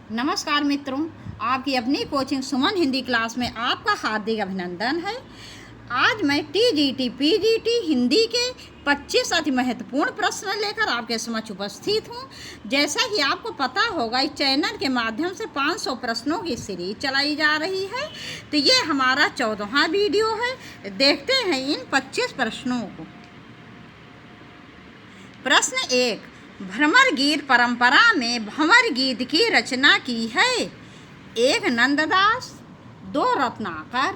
नमस्कार मित्रों, आपकी अपनी कोचिंग सुमन हिंदी क्लास में आपका हार्दिक अभिनंदन है। आज मैं टीजीटी पीजीटी हिंदी के 25 अति महत्वपूर्ण प्रश्न लेकर आपके समक्ष उपस्थित हूँ। जैसा कि आपको पता होगा, इस चैनल के माध्यम से 500 प्रश्नों की सीरीज चलाई जा रही है। तो ये हमारा 14वां वीडियो है। देखते हैं इन 25 प्रश्नों को। प्रश्न 1, भ्रमर गीत परंपरा में भंवर गीत की रचना की है। 1 नंददास, 2 रत्नाकर,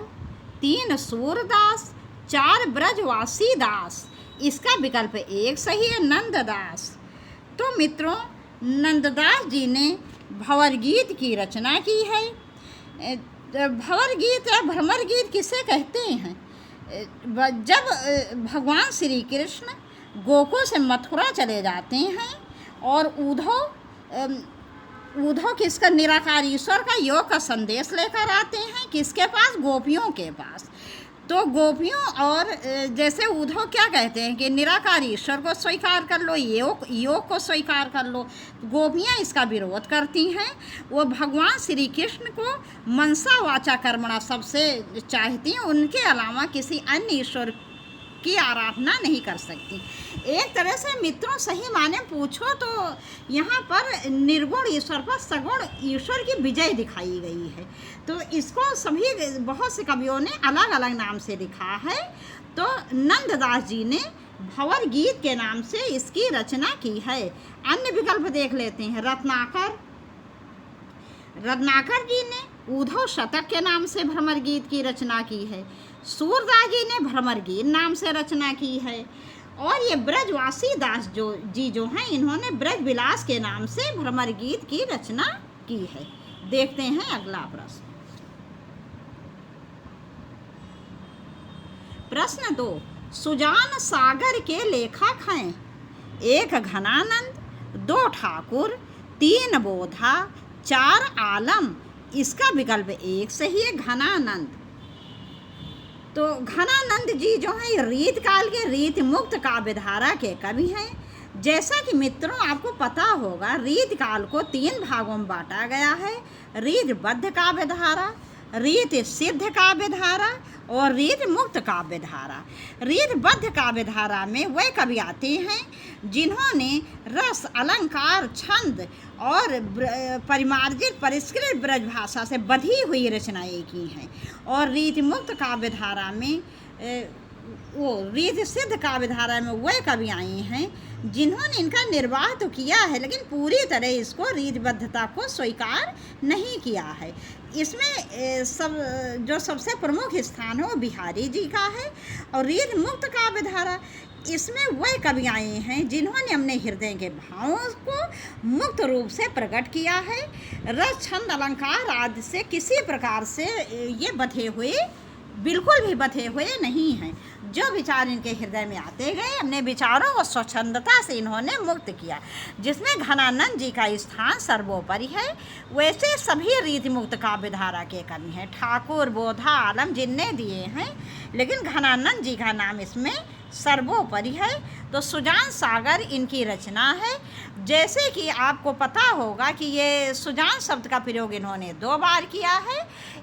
3 सूरदास, 4 ब्रजवासी दास। इसका विकल्प 1 सही है, नंददास। तो मित्रों, नंददास जी ने भंवर गीत की रचना की है। भंवर गीत या भ्रमर गीत किसे कहते हैं? जब भगवान श्री कृष्ण गोकुल से मथुरा चले जाते हैं और उद्धव किसका निराकार ईश्वर का योग का संदेश लेकर आते हैं, किसके पास? गोपियों के पास। तो गोपियों और जैसे उद्धव क्या कहते हैं कि निराकार ईश्वर को स्वीकार कर लो, योग को स्वीकार कर लो। गोपियाँ इसका विरोध करती हैं। वो भगवान श्री कृष्ण को मनसा वाचा कर्मणा सबसे चाहती हैं, उनके अलावा किसी अन्य ईश्वर की आराधना नहीं कर सकती। एक तरह से मित्रों, सही माने पूछो तो यहाँ पर निर्गुण ईश्वर पर सगुण ईश्वर की विजय दिखाई गई है। तो इसको बहुत से कवियों ने अलग अलग नाम से लिखा है। तो नंददास जी ने भंवर गीत के नाम से इसकी रचना की है। अन्य विकल्प देख लेते हैं। रत्नाकर जी ने उद्धव शतक के नाम से भ्रमर गीत की रचना की है। सूरदास जी ने भ्रमर गीत नाम से रचना की है। और ये ब्रजवासी दास जो हैं, इन्होंने ब्रज विलास के नाम से भ्रमर गीत की रचना की है। देखते हैं अगला प्रश्न। प्रश्न 2, सुजान सागर के लेखक हैं। 1 घनानंद, 2 ठाकुर, 3 बोधा, 4 आलम। इसका विकल्प 1 सही है, घनानंद। तो घनानंद जी जो हैं, रीत काल के रीत मुक्त काव्यधारा के कवि हैं। जैसा कि मित्रों आपको पता होगा, रीत काल को 3 भागों में बांटा गया है। रीतबद्ध काव्यधारा, रीत सिद्ध काव्यधारा और रीत मुक्त काव्यधारा। रीतबद्ध काव्यधारा में वे कवि आते हैं जिन्होंने रस, अलंकार, छंद और परिमार्जित परिष्कृत ब्रज भाषा से बधी हुई रचनाएं की हैं। और रीत मुक्त काव्यधारा में रीत सिद्ध काव्यधारा में वे कवि आए हैं जिन्होंने इनका निर्वाह तो किया है, लेकिन पूरी तरह इसको रीतबद्धता को स्वीकार नहीं किया है। इसमें सबसे प्रमुख स्थान है वो बिहारी जी का है। और रीत मुक्त काव्यधारा, इसमें वह कवि आए हैं जिन्होंने अपने हृदय के भावों को मुक्त रूप से प्रकट किया है। रस, छंद, अलंकार आदि से किसी प्रकार से ये बिल्कुल भी बधे हुए नहीं हैं। जो विचार इनके हृदय में आते गए, अपने विचारों को स्वच्छंदता से इन्होंने मुक्त किया, जिसमें घनानंद जी का स्थान सर्वोपरि है। वैसे सभी रीति मुक्त काव्यधारा के कवि हैं। ठाकुर, बोधा, आलम जिनने दिए हैं, लेकिन घनानंद जी का नाम इसमें सर्वोपरि है। तो सुजान सागर इनकी रचना है। जैसे कि आपको पता होगा कि ये सुजान शब्द का प्रयोग इन्होंने 2 बार किया है।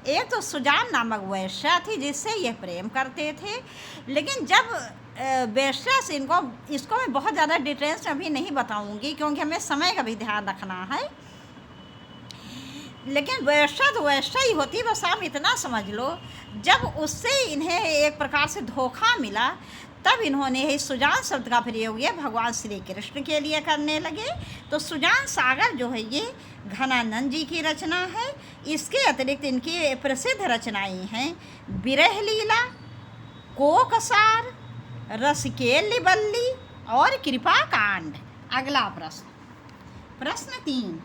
एक तो सुजान नामक वेश्या थी जिससे ये प्रेम करते थे, लेकिन जब वेश्या से इसको मैं बहुत ज़्यादा डिटेल्स में अभी नहीं बताऊंगी क्योंकि हमें समय का भी ध्यान रखना है। लेकिन वेश्या तो वेश्या ही होती, बस आप इतना समझ लो, जब उससे इन्हें एक प्रकार से धोखा मिला तब इन्होंने सुजान शब्द का प्रयोग ये भगवान श्री कृष्ण के लिए करने लगे। तो सुजान सागर जो है ये घनानंद जी की रचना है। इसके अतिरिक्त इनकी प्रसिद्ध रचनाएं हैं विरह लीला, कोकसार, रसकेली बल्ली और कृपा कांड। अगला प्रश्न 3,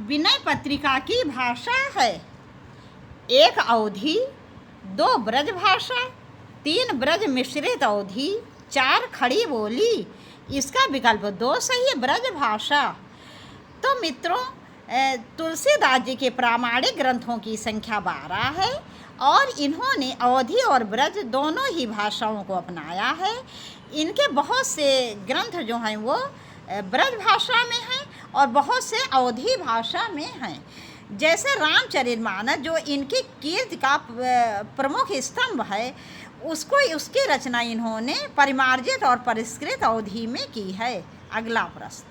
विनय पत्रिका की भाषा है। 1 अवधी, 2 ब्रज भाषा, 3 ब्रज मिश्रित अवधी, 4 खड़ी बोली। इसका विकल्प 2 सही है, ब्रज भाषा। तो मित्रों, तुलसीदास जी के प्रामाणिक ग्रंथों की संख्या 12 है और इन्होंने अवधी और ब्रज दोनों ही भाषाओं को अपनाया है। इनके बहुत से ग्रंथ जो हैं वो ब्रज भाषा में हैं और बहुत से अवधी भाषा में हैं। जैसे रामचरितमानस जो इनकी कीर्ति का प्रमुख स्तंभ है, उसको उसकी रचना इन्होंने परिमार्जित और परिष्कृत अवधि में की है। अगला प्रश्न,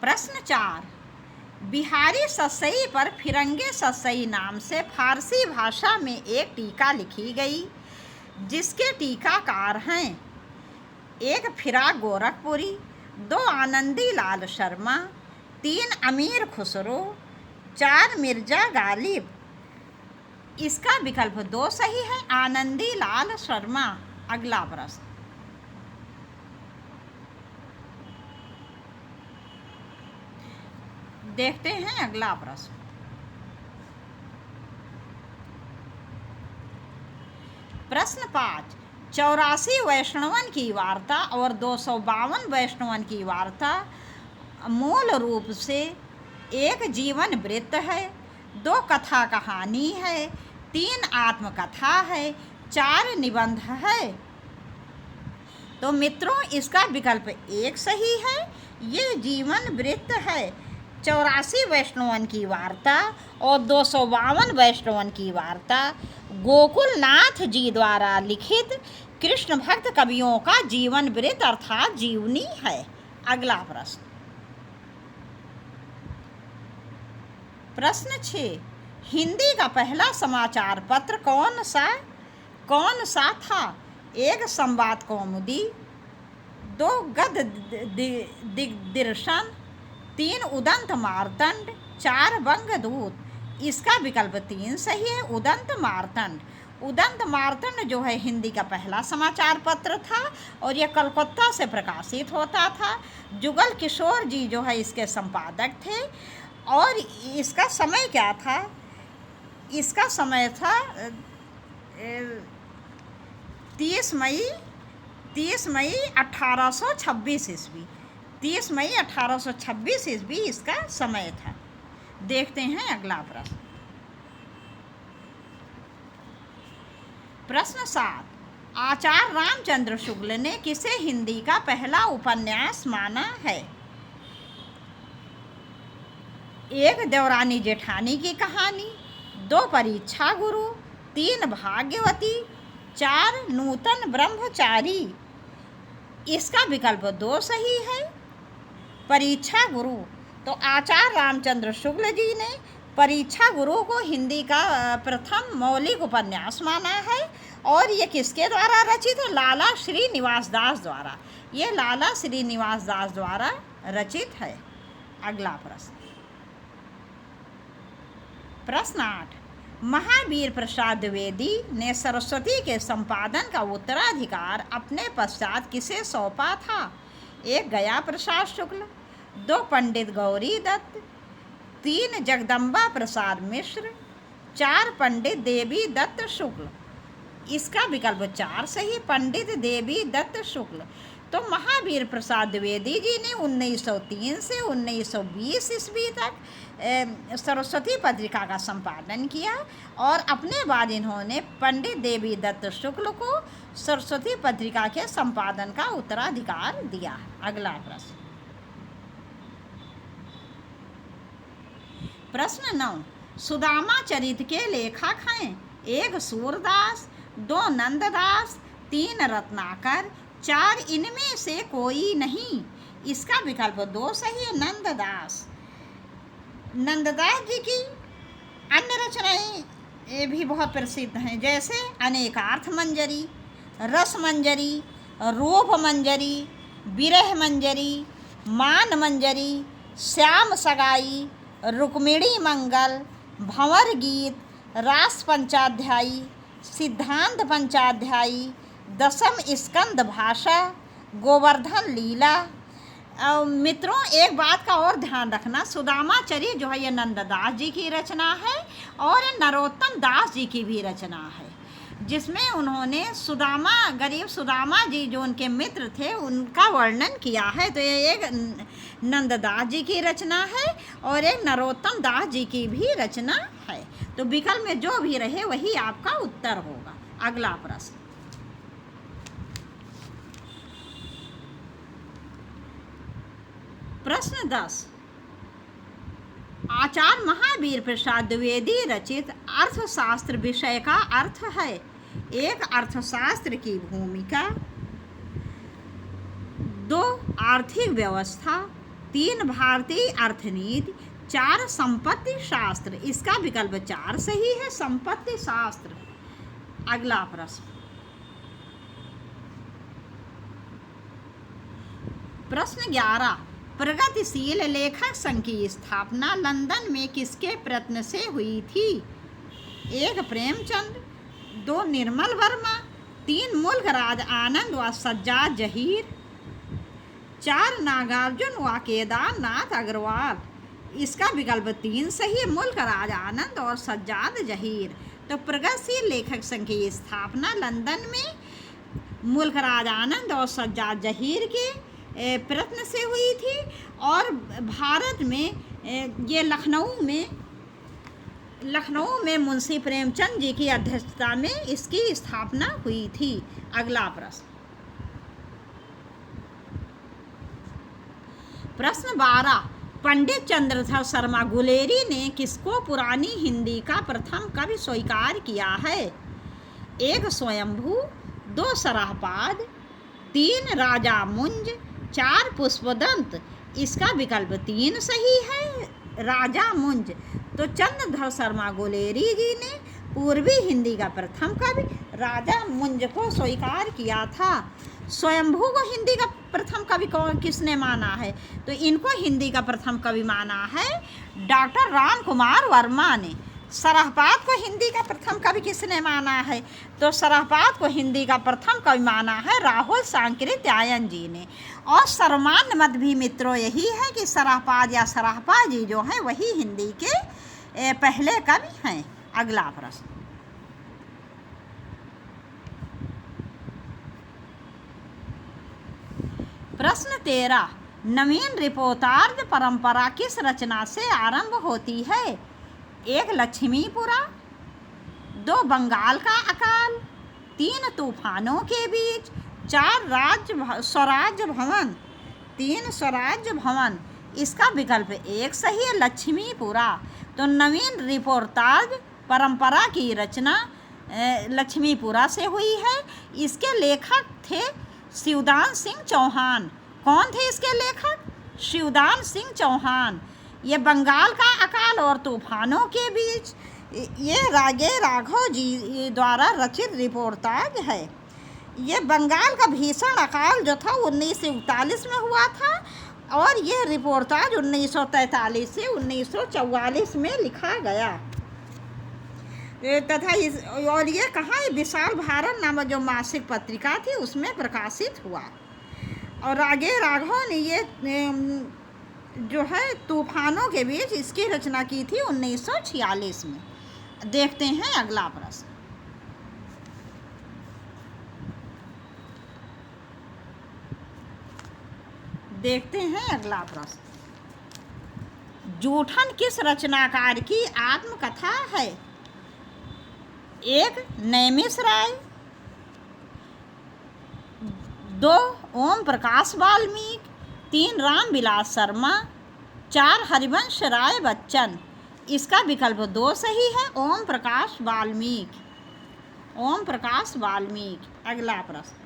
प्रश्न 4, बिहारी सस्सई पर फिरंगे सस्सई नाम से फारसी भाषा में एक टीका लिखी गई, जिसके टीकाकार हैं 1 फिराक गोरखपुरी, 2 आनंदी लाल शर्मा, 3 अमीर खुसरो, 4 मिर्जा गालिब। इसका विकल्प 2 सही है, आनंदी लाल शर्मा। अगला प्रश्न, देखते हैं अगला प्रश्न। प्रश्न 5, 84 वैष्णवन की वार्ता और 252 वैष्णवन की वार्ता मूल रूप से एक जीवन वृत्त है, 2 कथा कहानी है, 3 आत्मकथा है, 4 निबंध है। तो मित्रों, इसका विकल्प 1 सही है, ये जीवन वृत्त है। 84 वैष्णवन की वार्ता और 252 वैष्णवन की वार्ता गोकुलनाथ जी द्वारा लिखित कृष्ण भक्त कवियों का जीवन वृत्त अर्थात जीवनी है। अगला प्रश्न, प्रश्न 6, हिंदी का पहला समाचार पत्र कौन सा था? 1 संवाद कौमुदी, 2 गद दिग्दर्शन, 3 उदंत मार्तंड, 4 बंगदूत। इसका विकल्प 3 सही है, उदंत मार्तंड। उदंत मार्तंड जो है हिंदी का पहला समाचार पत्र था और यह कलकत्ता से प्रकाशित होता था। जुगल किशोर जी जो है इसके संपादक थे और इसका समय क्या था? इसका समय था 30 मई 1826 ईस्वी। 30 मई 1826 ईस्वी इसका समय था। देखते हैं अगला प्रश्न। प्रश्न 7, आचार्य रामचंद्र शुक्ल ने किसे हिंदी का पहला उपन्यास माना है? 1 देवरानी जेठानी की कहानी, 2 परीक्षा गुरु, 3 भाग्यवती, 4 नूतन ब्रह्मचारी। इसका विकल्प 2 सही है, परीक्षा गुरु। तो आचार्य रामचंद्र शुक्ल जी ने परीक्षा गुरु को हिंदी का प्रथम मौलिक उपन्यास माना है और ये किसके द्वारा रचित है? लाला श्रीनिवास दास द्वारा। ये लाला श्रीनिवास दास द्वारा रचित है। अगला प्रश्न, प्रश्न 8, महावीर प्रसाद द्विवेदी ने सरस्वती के संपादन का उत्तराधिकार अपने पश्चात किसे सौंपा था? 1 गया प्रसाद शुक्ल, 2 पंडित गौरी दत्त, 3 जगदम्बा प्रसाद मिश्र, 4 पंडित देवी दत्त शुक्ल। इसका विकल्प 4 सही, पंडित देवी दत्त शुक्ल। तो महावीर प्रसाद द्विवेदी जी ने 1903 से 1920 ईस्वी तक सरस्वती पत्रिका का संपादन किया और अपने बाद इन्होंने पंडित देवी दत्त शुक्ल को सरस्वती पत्रिका के संपादन का उत्तराधिकार दिया। अगला प्रश्न, प्रश्न 9, सुदामा चरित के लेखक हैं? 1 सूरदास, 2 नंददास, 3 रत्नाकर, 4 इनमें से कोई नहीं। इसका विकल्प 2 सही है, नंददास। नंददास जी की अन्य रचनाएं भी बहुत प्रसिद्ध हैं, जैसे अनेकार्थ मंजरी, रस मंजरी, रूप मंजरी, विरह मंजरी, मान मंजरी, श्याम सगाई, रुक्मिणी मंगल, भंवर गीत, रास पंचाध्यायी, सिद्धांत पंचाध्यायी, दशम स्कंद भाषा, गोवर्धन लीला। मित्रों, एक बात का और ध्यान रखना, सुदामा चरित जो है ये नंददास जी की रचना है और नरोत्तम दास जी की भी रचना है, जिसमें उन्होंने सुदामा, गरीब सुदामा जी जो उनके मित्र थे, उनका वर्णन किया है। तो ये एक नंददास जी की रचना है और एक नरोत्तम दास जी की भी रचना है। तो विकल्प में जो भी रहे वही आपका उत्तर होगा। अगला प्रश्न, प्रश्न 10, आचार्य महावीर प्रसाद द्विवेदी रचित अर्थशास्त्र विषय का अर्थ है। 1 अर्थशास्त्र की भूमिका, 2 आर्थिक व्यवस्था, 3 भारतीय अर्थनीति, 4 संपत्ति शास्त्र। इसका विकल्प 4 सही है, संपत्ति शास्त्र। अगला प्रश्न, प्रश्न 11, प्रगतिशील लेखक संघ की स्थापना लंदन में किसके प्रयत्न से हुई थी? 1 प्रेमचंद, 2 निर्मल वर्मा, 3 मुल्कराज आनंद व सज्जाद जहीर, 4 नागार्जुन व केदारनाथ अग्रवाल। इसका विकल्प 3 सही है, मुल्कराज आनंद और सज्जाद जहीर। तो प्रगतिशील लेखक संघ की स्थापना लंदन में मुल्कराज आनंद और सज्जाद जहीर के प्रयत्न से हुई थी, और भारत में ये लखनऊ में मुंशी प्रेमचंद जी की अध्यक्षता में इसकी स्थापना हुई थी। अगला प्रश्न, प्रश्न 12, पंडित चंद्रधर शर्मा गुलेरी ने किसको पुरानी हिंदी का प्रथम कवि स्वीकार किया है? 1 स्वयंभू, 2 सरहपाद, 3 राजा मुंज, 4 पुष्पदंत। इसका विकल्प 3 सही है, राजा मुंज। तो चंद्रधर शर्मा गुलेरी जी ने पूर्वी हिंदी का प्रथम कवि राजा मुंज को स्वीकार किया था। स्वयंभू को हिंदी का प्रथम कवि किसने माना है? तो इनको हिंदी का प्रथम कवि माना है डॉक्टर राम कुमार वर्मा ने। सरहपाद को हिंदी का प्रथम कवि किसने माना है? तो सरहपाद को हिंदी का प्रथम कवि माना है राहुल सांकृत्यायन जी ने। और सर्वमान्य मत भी मित्रों यही है कि सरहपाद या सरहपा जी जो हैं वही हिंदी के पहले कवि हैं। अगला प्रश्न, प्रश्न 13, नवीन रिपोर्टार्ज परंपरा किस रचना से आरंभ होती है? 1 लक्ष्मीपुरा, 2 बंगाल का अकाल, 3 तूफानों के बीच, 4 स्वराज्य भवन, 3 स्वराज्य भवन। इसका विकल्प 1 सही है, लक्ष्मीपुरा। तो नवीन रिपोर्टार्ज परंपरा की रचना लक्ष्मीपुरा से हुई है। इसके लेखक थे शिवदान सिंह चौहान। कौन थे इसके लेखक? शिवदान सिंह चौहान। ये बंगाल का अकाल और तूफानों के बीच ये रागे राघव जी द्वारा रचित रिपोर्टाज है। ये बंगाल का भीषण अकाल जो था 1941 में हुआ था, और यह रिपोर्टाज 1943 से 1944 में लिखा गया तथा और ये कहाँ विशाल भारत नामक जो मासिक पत्रिका थी उसमें प्रकाशित हुआ। और रागे राघव ने ये जो है तूफानों के बीच इसकी रचना की थी 1946 में। देखते हैं अगला प्रश्न। जूठन किस रचनाकार की आत्मकथा है? 1 नैमिषारण्य, 2 ओम प्रकाश वाल्मीकि, 3 रामविलास शर्मा, 4 हरिवंश राय बच्चन। इसका विकल्प 2 सही है, ओम प्रकाश वाल्मीकि। ओम प्रकाश वाल्मीकि। अगला प्रश्न।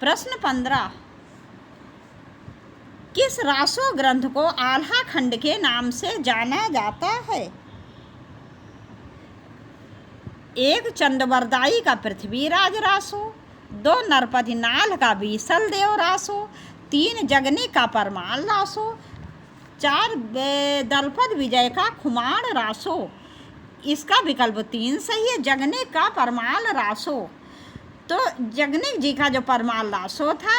प्रश्न 15। किस रासो ग्रंथ को आल्हा खंड के नाम से जाना जाता है? 1 चंदवरदाई का पृथ्वीराज रासो, 2 नरपति नाल का बीसल देव रासो, 3 जगनी का परमाल रासो, 4 दलपत विजय का खुमाण रासो। इसका विकल्प 3 सही है, जगनी का परमाल रासो। तो जगनी जी का जो परमाल रासो था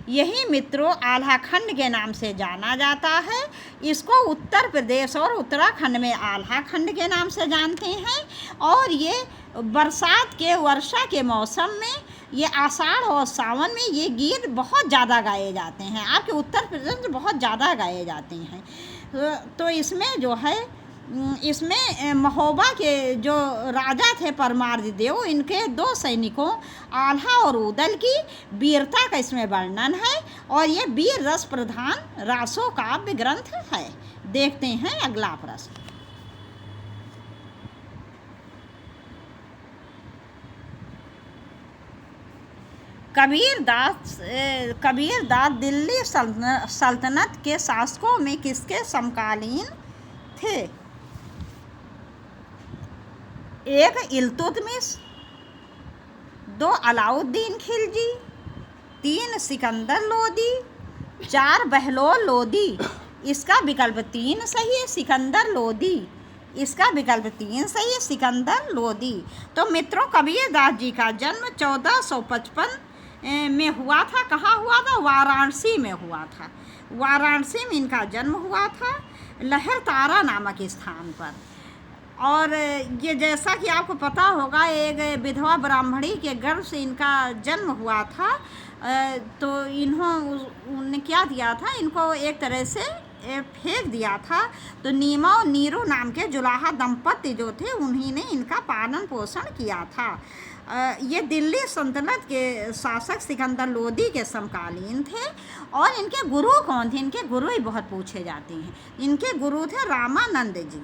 यही मित्रों आल्हा खंड के नाम से जाना जाता है। इसको उत्तर प्रदेश और उत्तराखंड में आल्हा खंड के नाम से जानते हैं। और ये बरसात के वर्षा के मौसम में ये आषाढ़ और सावन में ये गीत बहुत ज़्यादा गाए जाते हैं। आपके उत्तर प्रदेश में बहुत ज़्यादा गाए जाते हैं। तो इसमें जो है इसमें महोबा के जो राजा थे परमार्थ देव, इनके 2 सैनिकों आल्हा और उदल की वीरता का इसमें वर्णन है और ये वीर रस प्रधान रासो काव्य ग्रंथ है। देखते हैं अगला प्रश्न। कबीर दास दिल्ली सल्तनत के शासकों में किसके समकालीन थे? 1 इल्तुतमिश, 2 अलाउद्दीन खिलजी, 3 सिकंदर लोदी, 4 बहलोल लोदी। इसका विकल्प 3 सही है, सिकंदर लोदी। इसका विकल्प 3 सही है, सिकंदर लोदी। तो मित्रों, कबीरदास जी का जन्म 1455 में हुआ था। कहाँ हुआ था? वाराणसी में हुआ था। वाराणसी में इनका जन्म हुआ था, लहरतारा नामक स्थान पर। और ये जैसा कि आपको पता होगा, एक विधवा ब्राह्मणी के गर्भ से इनका जन्म हुआ था। तो उन्होंने क्या दिया था, इनको एक तरह से फेंक दिया था। तो नीमा और नीरू नाम के जुलाहा दंपति जो थे, उन्हीं ने इनका पालन पोषण किया था। ये दिल्ली सल्तनत के शासक सिकंदर लोदी के समकालीन थे। और इनके गुरु कौन थे? इनके गुरु ही बहुत पूछे जाते हैं। इनके गुरु थे रामानंद जी।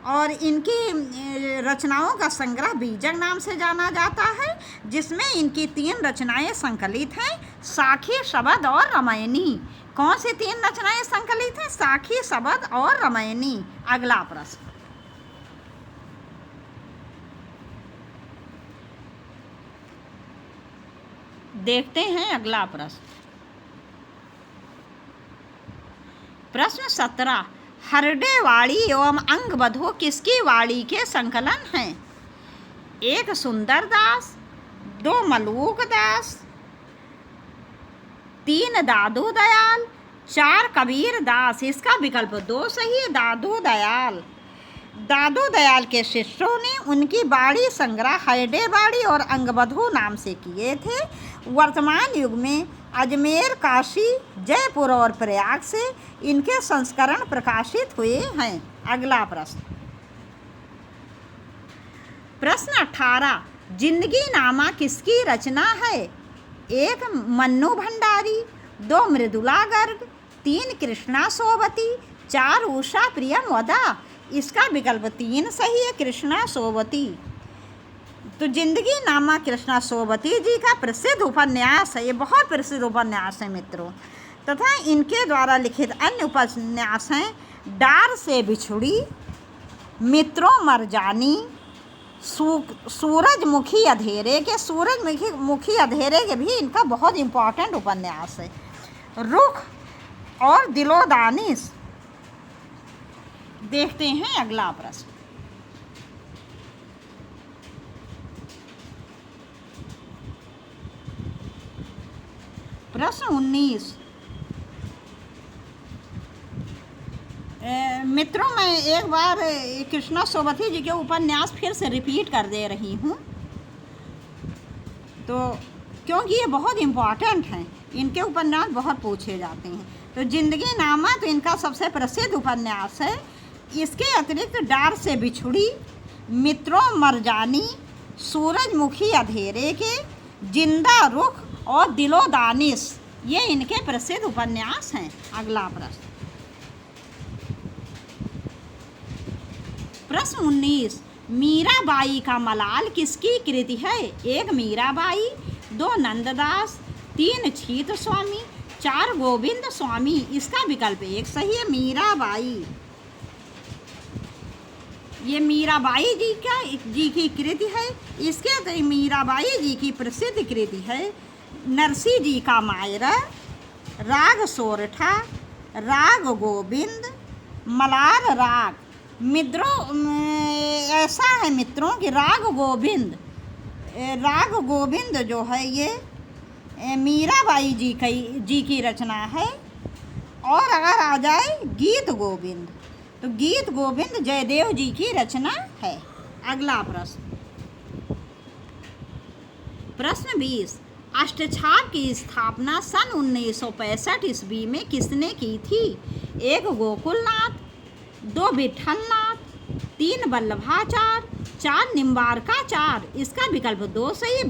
और इनकी रचनाओं का संग्रह बीजक नाम से जाना जाता है, जिसमें इनकी 3 रचनाएं संकलित हैं, साखी, शबद और रामायणी। कौन सी 3 रचनाएं संकलित हैं? साखी, शबद और रामायणी। अगला प्रश्न। देखते हैं अगला प्रश्न। प्रश्न 17। हरडे वाणी एवं अंगबधो किसकी वाणी के संकलन हैं? 1 सुंदर दास, 2 मलूक दास, 3 दादू दयाल, 4 कबीर दास। इसका विकल्प 2 सही है, दादू दयाल। दादू दयाल के शिष्यों ने उनकी बाड़ी संग्रह हरडे बाड़ी और अंगबधो नाम से किए थे। वर्तमान युग में अजमेर, काशी, जयपुर और प्रयाग से इनके संस्करण प्रकाशित हुए हैं। अगला प्रश्न। प्रश्न 18। जिंदगी नामा किसकी रचना है? 1 मन्नू भंडारी, 2 मृदुला गर्ग, 3 कृष्णा सोबती, 4 उषा प्रियमवदा। इसका विकल्प 3 सही है, कृष्णा सोबती। तो जिंदगी नामा कृष्णा सोबती जी का प्रसिद्ध उपन्यास है। ये बहुत प्रसिद्ध उपन्यास है मित्रों। तथा इनके द्वारा लिखित अन्य उपन्यास हैं डार से बिछुड़ी, मित्रों मरजानी, सूरजमुखी अधेरे के भी इनका बहुत इम्पोर्टेंट उपन्यास है। रुख और दिलोदानिश। देखते हैं अगला प्रश्न। प्रश्न 19। मित्रों, मैं एक बार कृष्णा सोबती जी के उपन्यास फिर से रिपीट कर दे रही हूँ, तो क्योंकि ये बहुत इम्पॉर्टेंट हैं। इनके उपन्यास बहुत पूछे जाते हैं। तो जिंदगी नामा तो इनका सबसे प्रसिद्ध उपन्यास है। इसके अतिरिक्त डार से बिछुड़ी, मित्रों मरजानी, सूरजमुखी अधेरे के, जिंदा रुख और दिलोदानिश, ये इनके प्रसिद्ध उपन्यास हैं। अगला प्रश्न। प्रश्न 19। मीराबाई का मलाल किसकी कृति है? 1 मीराबाई, 2 नंददास, 3 छीत स्वामी, 4 गोविंद स्वामी। इसका विकल्प 1 सही है, मीराबाई। ये मीराबाई जी की कृति है। इसके अतिरिक्त मीराबाई जी की प्रसिद्ध कृति है नरसी जी का मायरा, राग सोरठा, राग गोविंद, मलार राग। मित्रों, ऐसा है मित्रों कि राग गोविंद जो है ये मीराबाई जी की रचना है। और अगर आ जाए गीत गोविंद, तो गीत गोविंद जयदेव जी की रचना है। अगला प्रश्न। प्रश्न 20। अष्टछाप की स्थापना सन 1965 ईस्वी में किसने की थी? 1 गोकुलनाथ, 2 विठलनाथ, 3 वल्लभाचार, 4 निम्बारकाचार, इसका विकल्प 2 सही है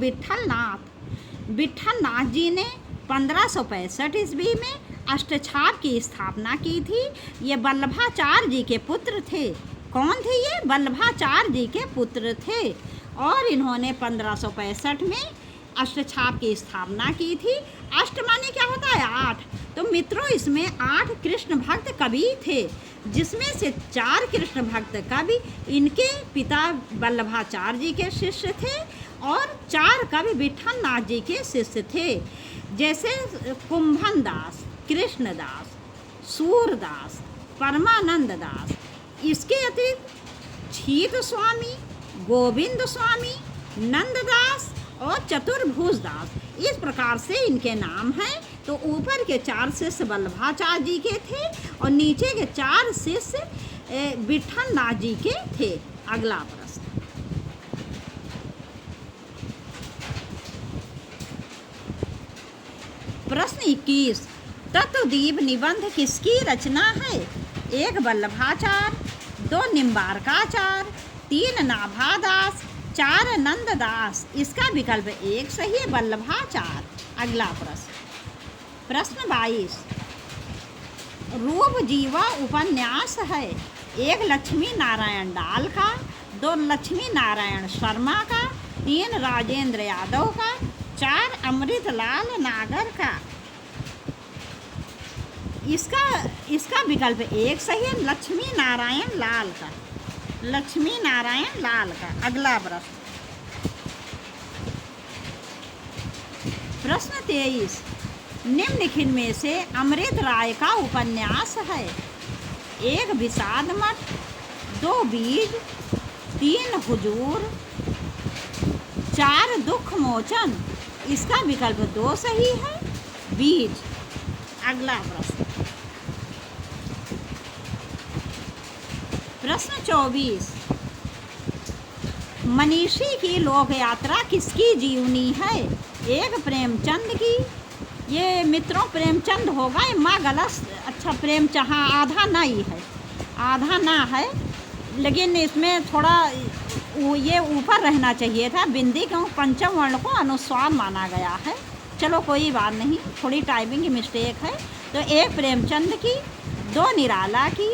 विट्ठल नाथ जी ने 1565 ईस्वी में अष्टछाप की स्थापना की थी। ये वल्लभाचार्य जी के पुत्र थे। कौन थे ये? वल्लभाचार्य जी के पुत्र थे और इन्होंने 1565 में अष्टछाप की स्थापना की थी। अष्ट माने क्या होता है? 8। तो मित्रों इसमें 8 कृष्ण भक्त कवि थे, जिसमें से 4 कृष्ण भक्त कवि इनके पिता वल्लभाचार्य जी के शिष्य थे और 4 कवि विट्ठल नाथ जी के शिष्य थे, जैसे कुंभन दास, कृष्णदास, सूरदास, परमानंद दास। इसके अतिरिक्त छीत स्वामी, गोविंद स्वामी, नंददास और चतुर्भुज दास, इस प्रकार से इनके नाम हैं। तो ऊपर के 4 शिष्य वल्लभाचार्य जी के थे और नीचे के 4 शिष्य विट्ठल नाथ जी के थे। अगला प्रश्न, प्रश्न 21, तत्वदीप निबंध किसकी रचना है? 1 वल्लभाचार्य, 2 निम्बारकाचार्य, 3 नाभादास, 4 नंददास, इसका विकल्प 1 सही है वल्लभाचार्य। अगला प्रश्न, प्रश्न 22, रूप जीवा उपन्यास है। 1 लक्ष्मी नारायण डाल का, 2 लक्ष्मी नारायण शर्मा का, 3 राजेंद्र यादव का, 4 अमृतलाल नागर का, इसका विकल्प 1 सही है लक्ष्मी नारायण लाल का, लक्ष्मी नारायण लाल का। अगला प्रश्न, प्रश्न 23, निम्नलिखित में से अमृत राय का उपन्यास है। 1 विषाद मठ, 2 बीज, 3 हुजूर, 4 दुख मोचन, इसका विकल्प 2 सही है बीज। अगला प्रश्न, प्रश्न 24, मनीषी की लोक यात्रा किसकी जीवनी है? 1 प्रेमचंद की, ये मित्रों प्रेमचंद होगा, ये माँ गलत, अच्छा प्रेमचंद, हाँ आधा ना ही है, आधा ना है, लेकिन इसमें थोड़ा ये ऊपर रहना चाहिए था बिंदी, क्योंकि पंचम वर्ण को अनुस्वार माना गया है। चलो कोई बात नहीं, थोड़ी टाइपिंग की मिस्टेक है। तो 1 प्रेमचंद की, 2 निराला की,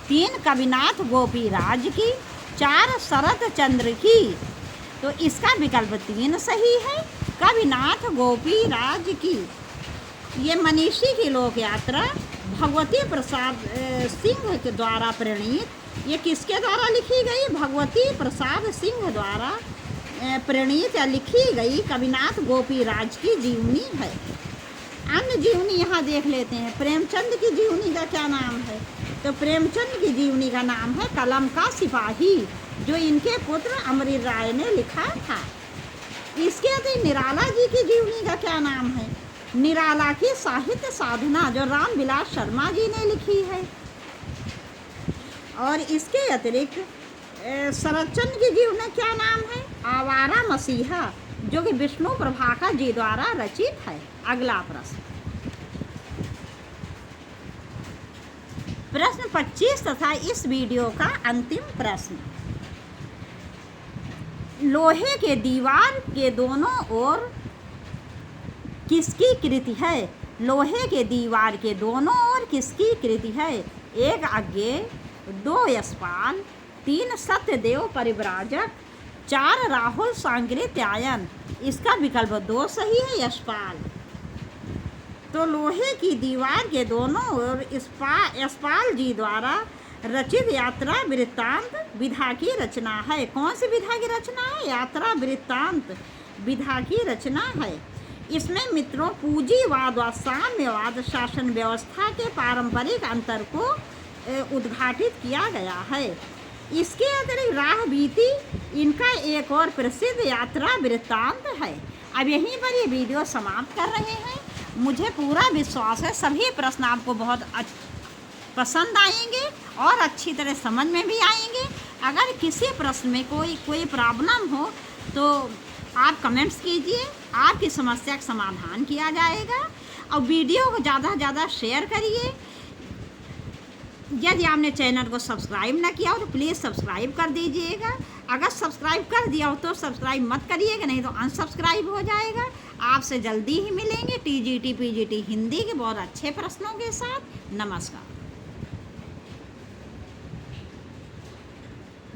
3 कविनाथ गोपीराज की, 4 शरत चंद्र की, तो इसका विकल्प 3 सही है कविनाथ गोपीराज की। ये मनीषी की लोक यात्रा भगवती प्रसाद सिंह के द्वारा प्रणीत, ये किसके द्वारा लिखी गई? भगवती प्रसाद सिंह द्वारा प्रणीत या लिखी गई कविनाथ गोपीराज की जीवनी है। अन्य जीवनी यहाँ देख लेते हैं। प्रेमचंद की जीवनी का क्या नाम है? तो प्रेमचंद की जीवनी का नाम है कलम का सिपाही, जो इनके पुत्र अमृत राय ने लिखा था। इसके अतिरिक्त निराला जी की जीवनी का क्या नाम है? निराला की साहित्य साधना, जो रामविलास शर्मा जी ने लिखी है। और इसके अतिरिक्त शरतचंद्र की जीवनी क्या नाम है? आवारा मसीहा, जो कि विष्णु प्रभाकर जी द्वारा रचित है। अगला प्रश्न, प्रश्न 25 तथा इस वीडियो का अंतिम प्रश्न, लोहे के दीवार के दोनों ओर किसकी कृति है? लोहे के दीवार के दोनों ओर किसकी कृति है? 1 अज्ञेय, 2 यशपाल, 3 सत्यदेव परिव्राजक, 4 राहुल सांकृत्यायन, इसका विकल्प 2 सही है यशपाल। तो लोहे की दीवार के दोनों ओर यशपाल जी द्वारा रचित यात्रा वृत्तांत विधा की रचना है। कौन सी विधा की रचना है? यात्रा वृत्तांत विधा की रचना है। इसमें मित्रों पूंजीवाद व साम्यवाद शासन व्यवस्था के पारंपरिक अंतर को उद्घाटित किया गया है। इसके अतिरिक्त राह बीती इनका एक और प्रसिद्ध यात्रा वृत्तांत है। अब यहीं पर ये वीडियो समाप्त कर रहे हैं। मुझे पूरा विश्वास है सभी प्रश्न आपको बहुत पसंद आएंगे और अच्छी तरह समझ में भी आएंगे। अगर किसी प्रश्न में कोई प्रॉब्लम हो तो आप कमेंट्स कीजिए, आपकी समस्या का समाधान किया जाएगा। और वीडियो को ज़्यादा से ज़्यादा शेयर करिए। यदि आपने चैनल को सब्सक्राइब ना किया हो तो प्लीज़ सब्सक्राइब कर दीजिएगा। अगर सब्सक्राइब कर दिया हो तो सब्सक्राइब मत करिएगा, नहीं तो अनसब्सक्राइब हो जाएगा। आपसे जल्दी ही मिलेंगे TGT PGT हिंदी के बहुत अच्छे प्रश्नों के साथ। नमस्कार।